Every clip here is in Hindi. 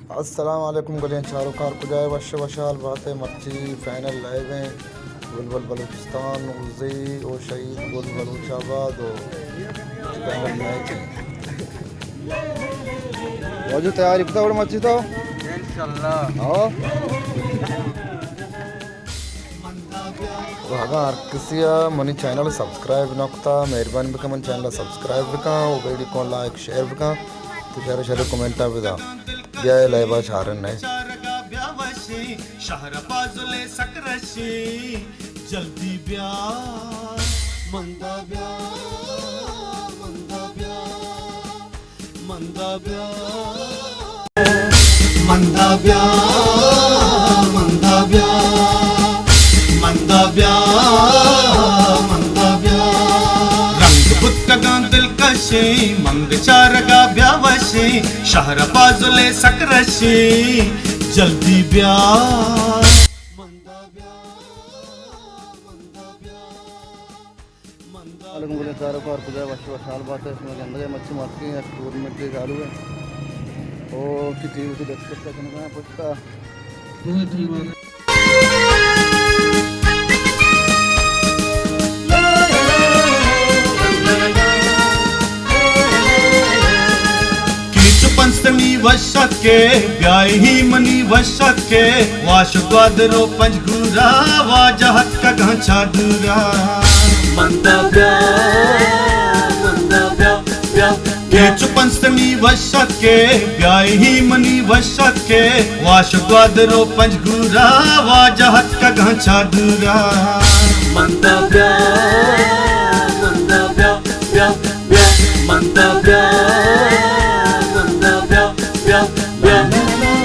अस्सलाम वालेकुम गलियां चारों कार कुजाए वश वशाल बातें मर्ची फाइनल लाइव हैं बुलबुल बलूचिस्तान उज़ी और शहीद बुल बलूचाबाद और फाइनल मैच मौजूद तैयारी पता बड़ा मर्ची तो इंशाल्लाह हाँ अगर किसी मनी चैनल सब्सक्राइब नकता मेहरबानी बिका मन चैनल सब्सक्राइब बिका और वीडियो को लाइक शेयर बिका तो शेयर कमेंटा बिदा या लाइवा छारन है शहर बाजुले सकरशी जल्दी ब्याह मंदा ब्याह मंदा ब्याह मंदा ब्याह मंदा ब्याह मंदा ब्याह मंदा ब्याह मंदा ब्याह रंग बुत्तगा दिलकशी मंद चारगा ब्यावशी शहर बाजुले सकरशी जल्दी ब्याह मंदा ब्याह मंदा ब्याह मंदा अलगम बोले चारों कार कुछ वर्ष साल बात है इसमें अंदर मच्छी मारती हैं टूर्नामेंट के चालू है और की टीम को देख सकते हैं ना पुष्का दोनों टीम पंचमी वशके ब्याही मनी वशके वाश द्वादरो पंचगुरा वाजहत का घाचा दूरा मंदा ब्याह केचु पंचमी वशके ब्याही मनी वशके वाश द्वादरो पंचगुरा वाजहत का घाचा दूरा मंदा ब्याह मंदा ब्याह मंदा ब्याह मंदा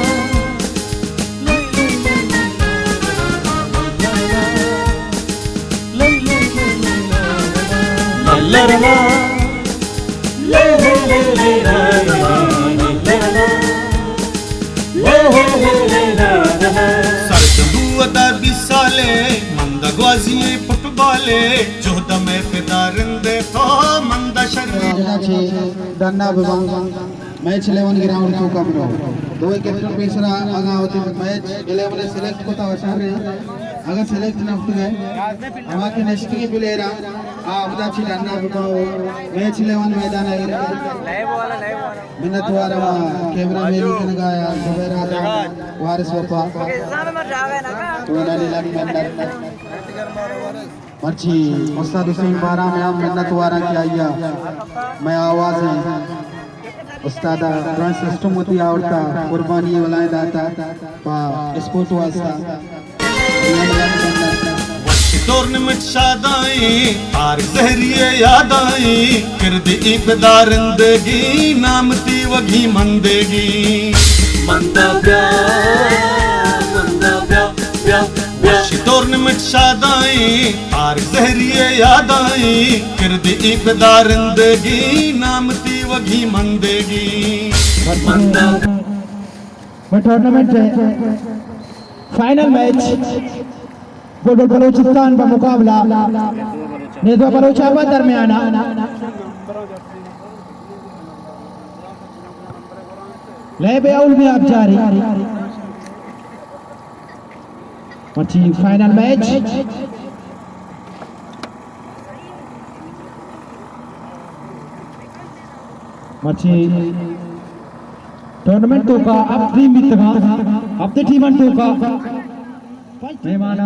ग्वाजिए फुटबॉले जोदा में फिदारिंदे तो मंदा शरीर दन्ना मैच 11 ग्राउंड को कमरो दो कैप्टन पेसरा आगा होते मैच 11 सेलेक्ट को तावशा रे अगर सेलेक्ट न हो गए हवा के नेक्स्ट के प्लेयर आ बता छी दन्ना बताओ मैच 11 मैदान है लाइव वाला मिन्नत वाला कैमरा में लिखन गाया जुबैरा वारिस वफा तो नाली लागी मंडर मर्ची उस्ताद हुसैन बारा में हम मिन्नत वाला की आया मैं आवाज है उस्ताद ड्राइंग सिस्टम होती आवड़ता कुर्बानी वाला दाता पा स्पोर्ट वास्ता टूर्नामेंट शादाई तार जहरिए याद आई किरदी इफदारिंदगी नाम ती वगी मंदेगी मंदा ब्याह टूर्नामेंट शादाई तार जहरिए याद आई किरदी इफदारिंदगी नाम ती वगी मंदेगी टूर्नामेंट फाइनल मैच बुलबुल बलूचिस्तान का मुकाबला नेज़वा बलूचाबाद दरमियान लहबे अव्वल में आप जारी मची फाइनल मैच मची टूर्नामेंट तो का अब टीम मित्रगा अब ते टीम तो का मेहमान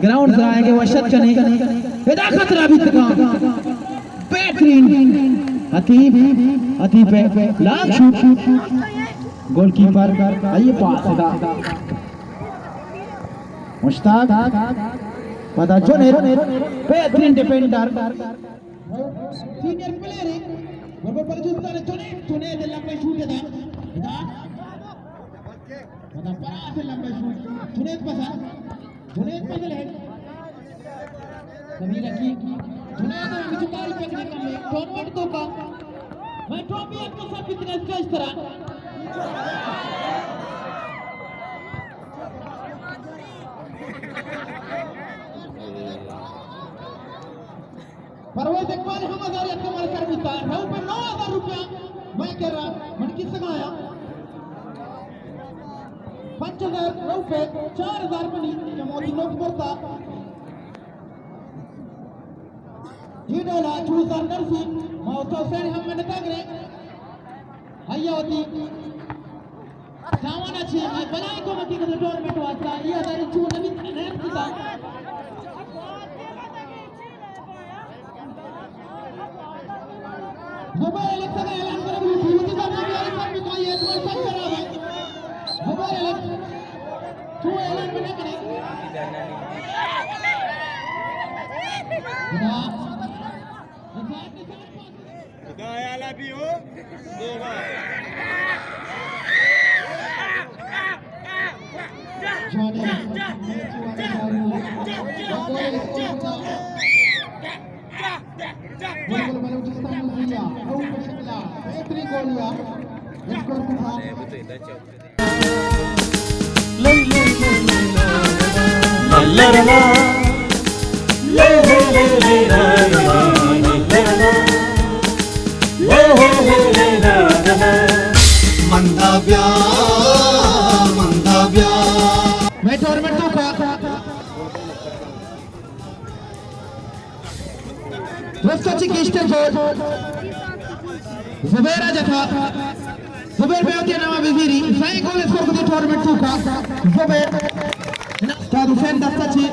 ग्राउंड से आएंगे वशत कने बेदा खतरा भी तका बेहतरीन हतीब पे लाख शूट गोलकीपर आइए पास था मुश्ताक पता जुनेद बेहतरीन डिफेंडर सीनियर प्लेयर है बुलबुल बलूचिस्तान जुनेद लंबे शूट था पता परा से लंबे शूट जुनेद पसंद है कभी रखी जुनेद विजुकाल पकड़ने का में टूर्नामेंट तो का मैं ट्रॉफी आपके साथ फिटनेस का इस तरह परवेज इकबाल हम हजारियत के मरकर मिलता है 9,000 रुपया मैं कह रहा मन किस आया 5000 रुपये 4000 मनी जमाती नोट करता Hidola Chuzan Narsi Mauto Sen Hamad Tagre Hayati Sawana Chi Balai Komati ka tournament wasta iya dari chuna bit nan kita Mobile election का ऐलान करा भी युवती का नाम इलेक्शन में कोई एक वर्ष तक करा है मोबाइल इलेक्शन तू ऐलान बना करे Gaya labi ho, deva. मैं टूर्नामेंट का रस्ता चिकित्सा जुबैर आजा था जुबैर पे होती है नामा बिजली सही गोल स्कोर को दी टूर्नामेंट का जुबैर स्टार हुसैन दस्ता ची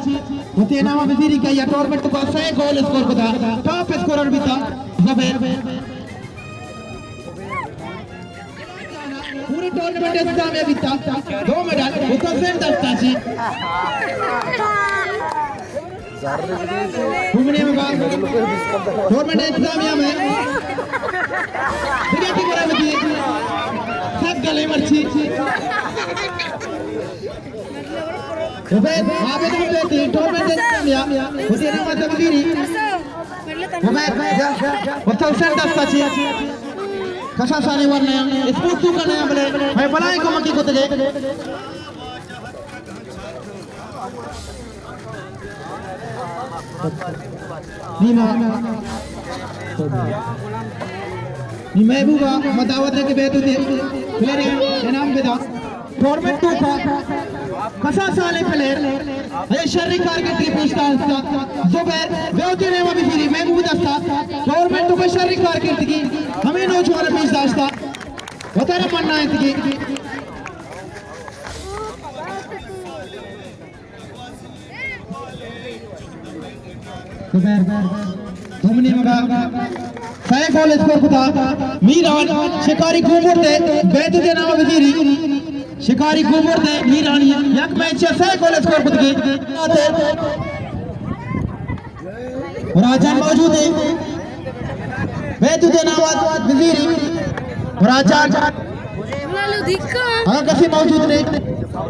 होती है नामा बिजली का या टूर्नामेंट का सही गोल स्कोर को था टॉप स्कोरर भी था जुबैर पूरे टूर्नामेंट एग्जाम में भी था 2 मेडल हुसैन दस्ता ची घूमने में बात टूर्नामेंट एग्जाम में क्रिकेट की बात की सब गले मर्ची जुबैर आगे तो होते टूर्नामेंट एग्जाम होते ना मतलब गिरी जुबैर हुसैन दस्ता ची कसा साले वरना स्पोर्ट्स तू करना है बोले मैं बनाए को मकी को तगे नी महबूबा मदावत के बेतु दे प्लेयर इनाम बेदा टूर्नामेंट टू का कसा साले प्लेयर ये शर्री कारगिल की पूछता जुबैर बेउती ने भी फिरी महबूब दस्ता टूर्नामेंट को शर्री कारगिल की हमें नौजवान पीस दास्ता बताना मानना है कि जुबैर घूमने में सही गोल स्कोर को था मीरान शिकारी घूमते बेतु के नाम वजीरी शिकारी घूमते मीरान यक मैच सही गोल स्कोर को दी राजा मौजूद है बेतु के नाम वजीरी राजा हाँ कसी मौजूद नहीं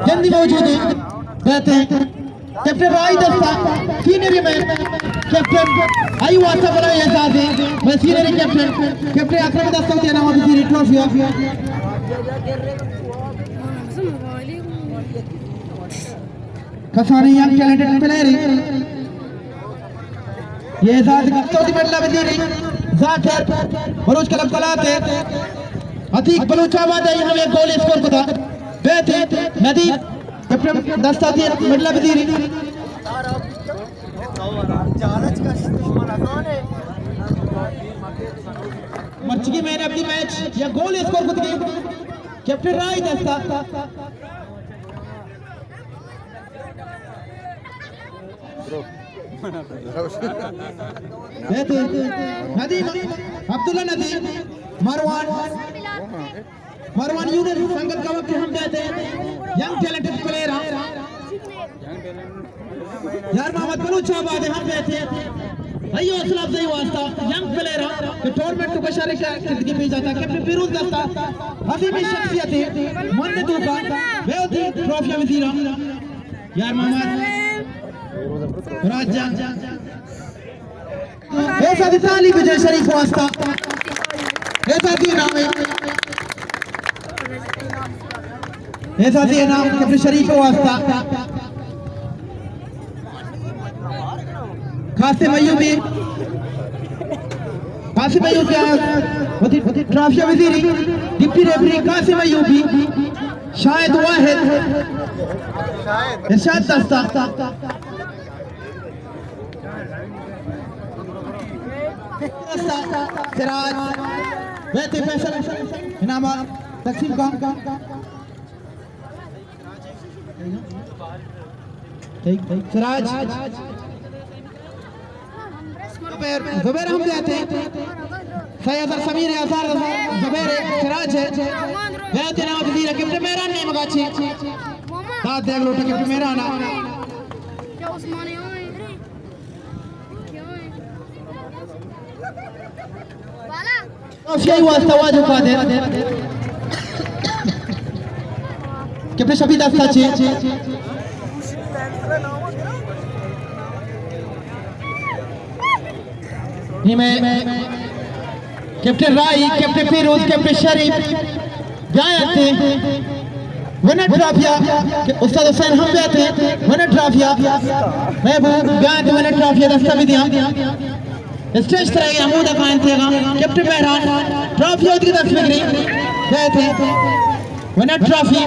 जल्दी मौजूद है कहते हैं कैप्टन राय दस्ता सीनियर में कैप्टन आई वास्ता बोला ये साथी मैं सीनियर कैप्टन अकरम दस्ता के नाम पे सीनियर ट्रॉफी कसानी यंग टैलेंटेड प्लेयर ये साथी चौथी मेडल में दी रही जाकिर बलूच क्लब कलाते अतीक बलूचाबाद है यहाँ एक गोल स्कोर को था बेहते नदी कैप्टन दस्ता दी मेडल में दी रही मर्ची मैन ऑफ द मैच या गोल स्कोर को दी कैप्टन राय दस्ता नदी अब्दुल्ला नदी मरवान यूनिट संगत का वक्त हम देते हैं यंग टैलेंटेड प्लेयर यार मोहम्मद बलूचाबाद हम देते हैं भाई हौसला अफजाई वास्ता यंग प्लेयर के टूर्नामेंट को बशारे का जिंदगी में जाता कैप्टन फिरोज दस्ता अजीम शख्सियत है मन दूका बेहद ट्रॉफी वजीरा यार मोहम्मद राजा ऐसा दिताली विजय शरीफ वास्ता ऐसा दी नाम है ऐसा दी नाम कैप्टन शरीफ वास्ता कासिम अय्यूबी होती ट्रॉफी वजीरी डिप्टी रेफरी कासिम अय्यूबी शाहिद वाहिद इरशाद दस्ता सिराज वैसे फैसल इनामात तकसीम का सिराज जुबैर हम जाते हैं सैयद समीर आसार जुबैर सिराज है वैसे नाम वजीर कैप्टन मेरा नेम गाची साथ देख लो कैप्टन मेरा ना क्या उस्मानी होए वाला यही वास्ता वाजो का दे कैप्टन शबीद अफसाची कैप्टन राई कैप्टन फिरोज कैप्टन शरीफ जाते विनर ट्रॉफिया उस्ताद हुसैन हम जाते विनर ट्रॉफिया महबूब गांधी विनर ट्रॉफिया दस्तावेज स्टेज तरह के अमूदा कायम थे कैप्टन मेहरान ट्रॉफी होती तस्वीर गए थे winner trophy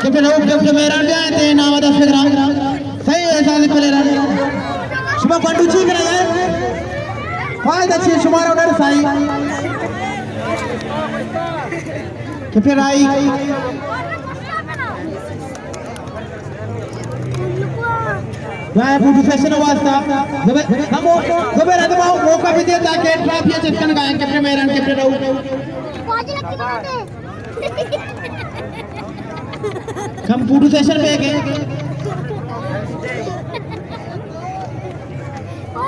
captain captain Mehran गए थे नाम सही ऐसा प्लेयर शुभ पंडू जी फायदा अच्छी शुमार उधर साई कैप्टन राई फोटो सेशन वास्ता हम जुबैर अदमाओ मौका भी दिया ताकि ट्रॉफी चिकन गाएं कैप्टन मेहरान कैप्टन राउत हम फोटो सेशन पे गए ओ